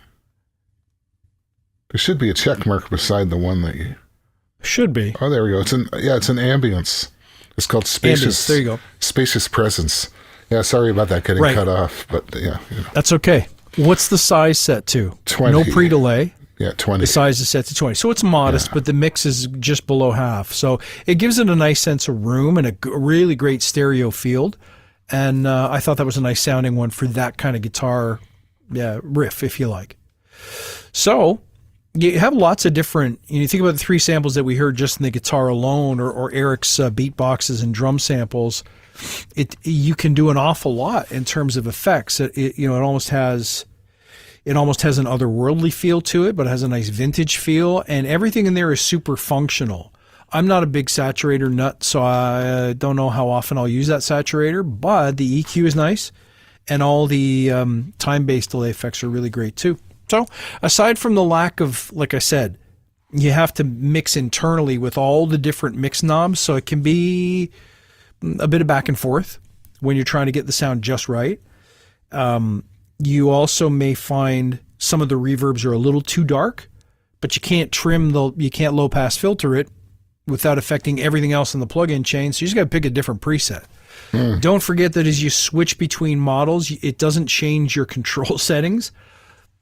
There should be a check mark beside the one that you... Should be. Oh, there we go. It's an ambience. It's called spacious. Ambience. There you go. Spacious presence. Yeah, sorry about that getting cut off, but yeah. That's okay. What's the size set to? 20. No pre-delay. Yeah, 20. The size is set to 20. So it's modest, but the mix is just below half. So it gives it a nice sense of room and a really great stereo field. And I thought that was a nice sounding one for that kind of guitar riff, if you like. So you have lots of different, you think about the 3 samples that we heard just in the guitar alone, or Eric's beatboxes and drum samples. You can do an awful lot in terms of effects. It almost has an otherworldly feel to it, but it has a nice vintage feel, and everything in there is super functional. I'm not a big saturator nut, so I don't know how often I'll use that saturator, but the EQ is nice, and all the time-based delay effects are really great too. So aside from the lack of, like I said, you have to mix internally with all the different mix knobs, so it can be a bit of back and forth when you're trying to get the sound just right. You also may find some of the reverbs are a little too dark, but you can't low pass filter it without affecting everything else in the plug-in chain. So you just got to pick a different preset. Don't forget that as you switch between models, it doesn't change your control settings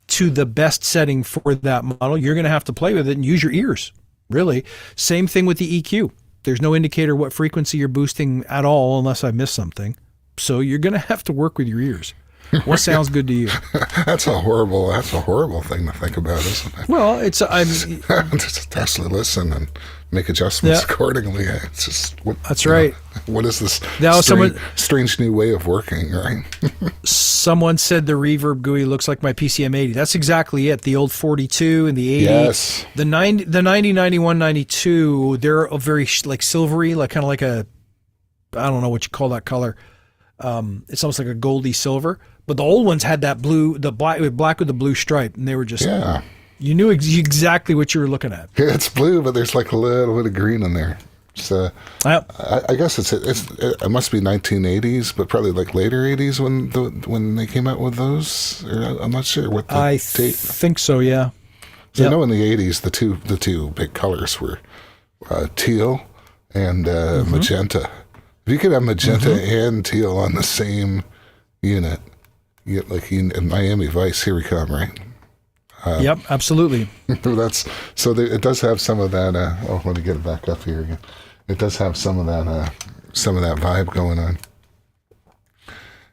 to the best setting for that model. You're going to have to play with it and use your ears, really. Same thing with the EQ. There's no indicator what frequency you're boosting at all unless I missed something. So you're going to have to work with your ears. What sounds good to you? That's a horrible thing to think about, isn't it? Well, just actually listen and make adjustments accordingly. It's just that's right. What is this strange new way of working, right? Someone said the reverb GUI looks like my PCM80. That's exactly it. The old 42 and the 80. Yes. The 90, 91, 92, they're a very like silvery, like kind of like a, I don't know what you call that color. It's almost like a goldy silver. But the old ones had that blue, the black with the blue stripe, and they were just, you knew exactly what you were looking at. It's blue, but there's like a little bit of green in there. So I guess it must be 1980s, but probably like later 80s when they came out with those. Or I'm not sure what the I date. think so, yeah. So I know in the 80s the two big colors were teal and magenta. If you could have magenta and teal on the same unit, you get like in Miami Vice, here we come, right? Yep, absolutely. It does have some of that. Let me get it back up here again. It does have some of that vibe going on,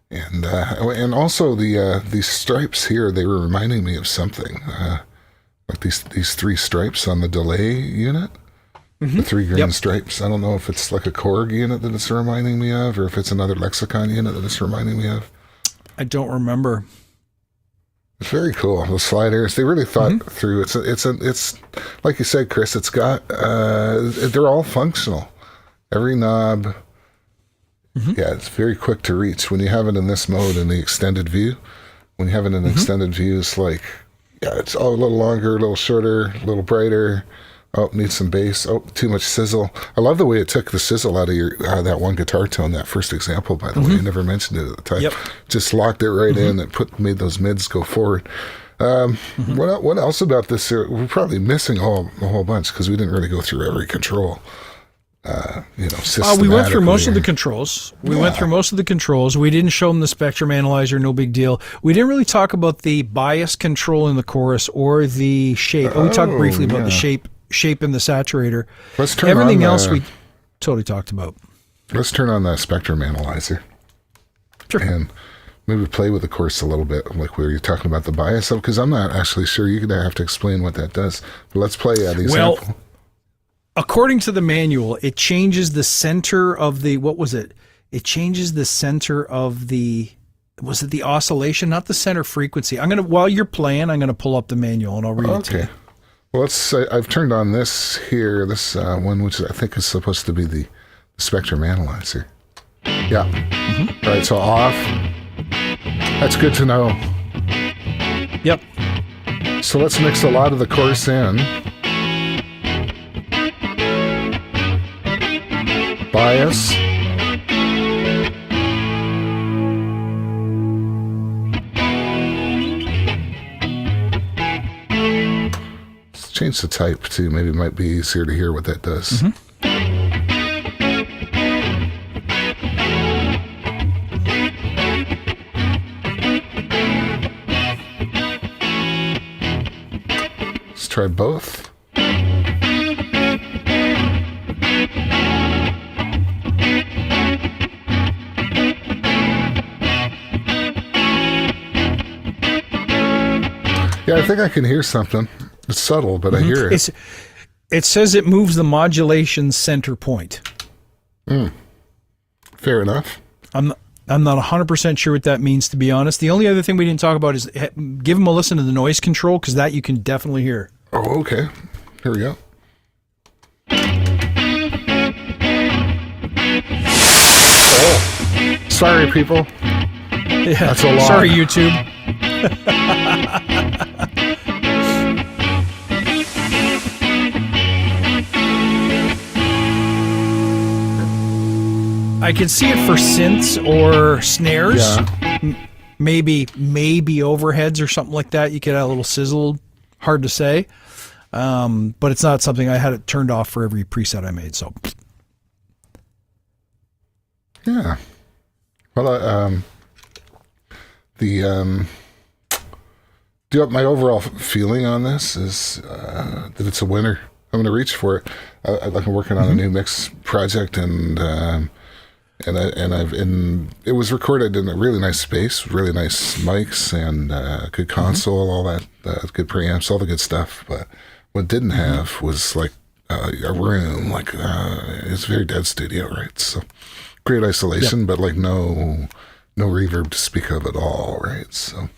and also these stripes here. They were reminding me of something, like these 3 stripes on the delay unit. The 3 green stripes. I don't know if it's like a Korg unit that it's reminding me of, or if it's another Lexicon unit that it's reminding me of. I don't remember. It's very cool. Those sliders, they really thought through. It's like you said, Chris. It's got they're all functional. Every knob, it's very quick to reach. When you have it in this mode in the extended view, when you have it in extended view, it's like it's all a little longer, a little shorter, a little brighter. Oh, needs some bass. Oh, too much sizzle. I love the way it took the sizzle out of that one guitar tone, that first example, by the way. I never mentioned it at the time. Just locked it right in and made those mids go forward. What else about this? We're probably missing a whole bunch because we didn't really go through every control. We went through most of the controls. We didn't show them the spectrum analyzer, no big deal. We didn't really talk about the bias control in the chorus or the shape. We talked briefly about the shape in the saturator. Let's turn everything else we totally talked about. Let's turn on the spectrum analyzer. Sure. And maybe play with the chorus a little bit, like where you're talking about the bias of, because I'm not actually sure. You're going to have to explain what that does. But let's play the example. Well, according to the manual, it changes the center of the, what was it? It changes the center of the, was it the oscillation, not the center frequency? While you're playing, I'm going to pull up the manual and I'll read it to you. Well, I've turned on this one, which I think is supposed to be the spectrum analyzer. Yeah. All right, so off. That's good to know. Yep. So let's mix a lot of the chorus in. Bias. change the type too. Maybe it might be easier to hear what that does. Let's try both. Yeah, I think I can hear something. It's subtle, but I hear it. It says it moves the modulation center point. Fair enough. I'm not 100% sure what that means, to be honest. The only other thing we didn't talk about is give them a listen to the noise control, because that you can definitely hear. Oh, okay. Here we go. Oh, sorry, people. Yeah. That's a lot. Sorry, YouTube. I can see it for synths or snares. Yeah. Maybe overheads or something like that. You could add a little sizzle. Hard to say. But it's not something I had it turned off for every preset I made. So Yeah. Well, my overall feeling on this is that it's a winner. I'm going to reach for it. I'm working on a new mix project, and it was recorded in a really nice space, really nice mics, and good console, all that, good preamps, all the good stuff. But what it didn't have was like a room, like it's a very dead studio, right? So great isolation, but like no reverb to speak of at all, right? So.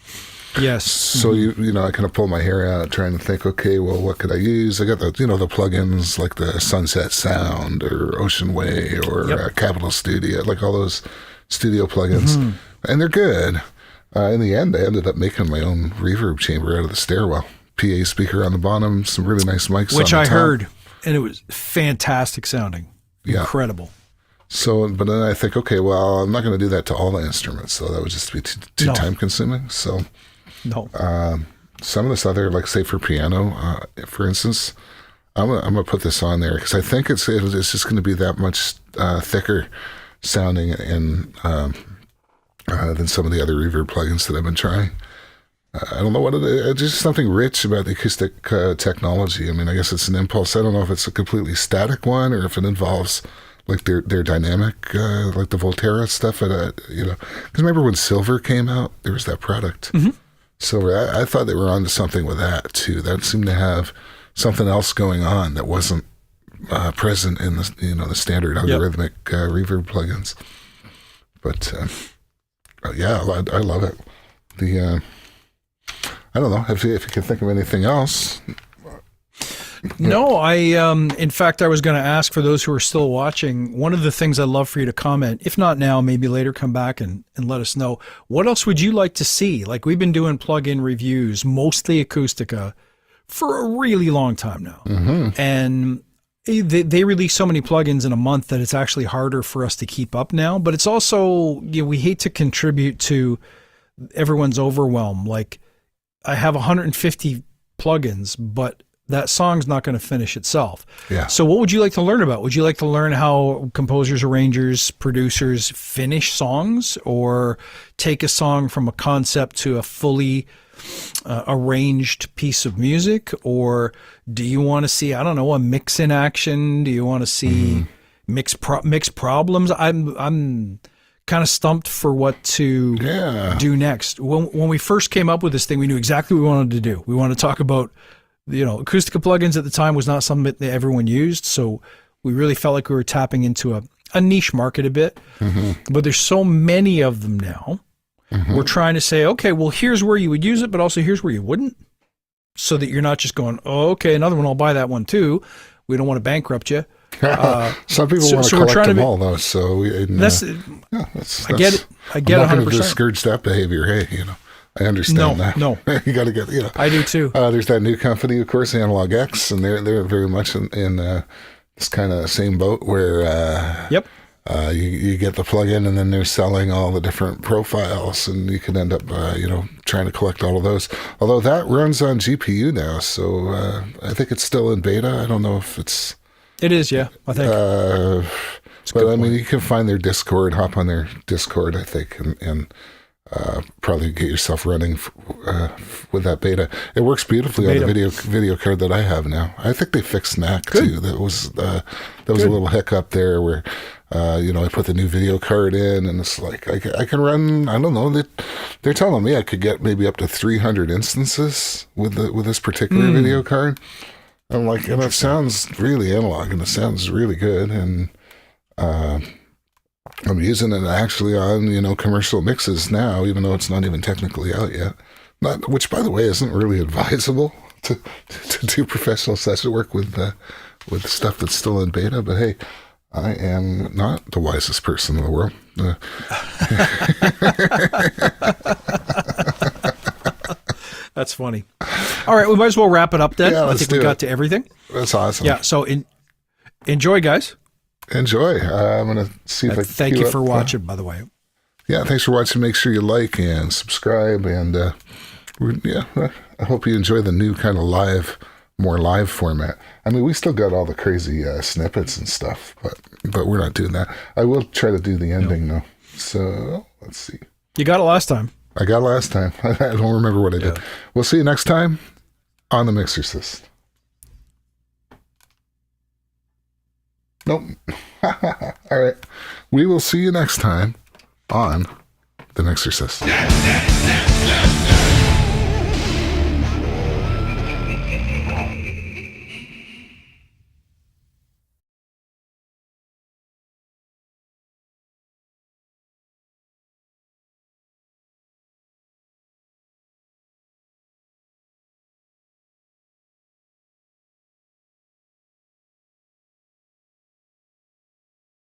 yes. So you know, I kind of pull my hair out trying to think, okay, well, what could I use? I got the the plugins like the Sunset Sound or Ocean Way or Capital Studio, like all those studio plugins, and they're good. In the end, I ended up making my own reverb chamber out of the stairwell, PA speaker on the bottom, some really nice mics, which on I the top. heard, and it was fantastic sounding, incredible. So, but then I think, okay, well, I'm not going to do that to all the instruments, so that would just be too time consuming. So. No. Some of this other, like say for piano, for instance, I'm gonna put this on there because I think it's just going to be that much thicker sounding than some of the other reverb plugins that I've been trying. I don't know what it is. Just something rich about the acoustic technology. I mean, I guess it's an impulse. I don't know if it's a completely static one or if it involves like their dynamic, like the Volterra stuff. Because remember when Silver came out, there was that product. So I thought they were onto something with that too. That seemed to have something else going on that wasn't present in the the standard algorithmic reverb plugins. But yeah, I love it. I don't know if you can think of anything else. No, in fact, I was going to ask for those who are still watching, one of the things I'd love for you to comment, if not now, maybe later, come back and let us know. What else would you like to see? Like, we've been doing plug-in reviews, mostly Acustica, for a really long time now. And they release so many plugins in a month that it's actually harder for us to keep up now. But it's also, we hate to contribute to everyone's overwhelm. Like, I have 150 plugins, but that song's not going to finish itself. Yeah. So what would you like to learn about? Would you like to learn how composers, arrangers, producers finish songs, or take a song from a concept to a fully arranged piece of music? Or do you want to see, I don't know, a mix in action? Do you want to see mix problems? I'm kind of stumped for what to do next. When we first came up with this thing, we knew exactly what we wanted to do. We wanted to talk about Acustica plugins at the time was not something that everyone used, so we really felt like we were tapping into a niche market a bit. But there's so many of them now. We're trying to say, okay, well, here's where you would use it, but also here's where you wouldn't, so that you're not just going, oh, okay, another one, I'll buy that one too. We don't want to bankrupt you. Some people want to collect them all, though. So I get it. I get I'm not 100%. going to discourage that behavior. Hey, I understand that. No, you got to get. I do too. There's that new company, of course, Analog X, and they're very much in this kind of same boat where you get the plugin, and then they're selling all the different profiles, and you can end up trying to collect all of those. Although that runs on GPU now, so I think it's still in beta. I don't know if it's... It is, yeah, I think. But I mean, you can find their Discord, hop on their Discord, I think, and probably get yourself running with that beta. It works beautifully on the video card that I have now. I think they fixed NAC too. That was a little hiccup there where I put the new video card in, and it's like I can run. I don't know. They're telling me I could get maybe up to 300 instances with this particular video card. I'm like, and it sounds really analog, and it sounds really good, and I'm using it actually on, commercial mixes now, even though it's not even technically out yet. Which, by the way, isn't really advisable to do professional session work with stuff that's still in beta. But hey, I am not the wisest person in the world. That's funny. All right, we might as well wrap it up then. Yeah, I think we got to everything. That's awesome. Yeah, so enjoy, guys. Enjoy. I'm going to see if I can thank you for watching, by the way. Yeah, thanks for watching. Make sure you like and subscribe. And I hope you enjoy the new kind of more live format. I mean, we still got all the crazy snippets and stuff, but we're not doing that. I will try to do the ending, though. So, let's see. You got it last time. I got it last time. I don't remember what I did. We'll see you next time on the Mixercist. Nope. All right. We will see you next time on the Mixercist.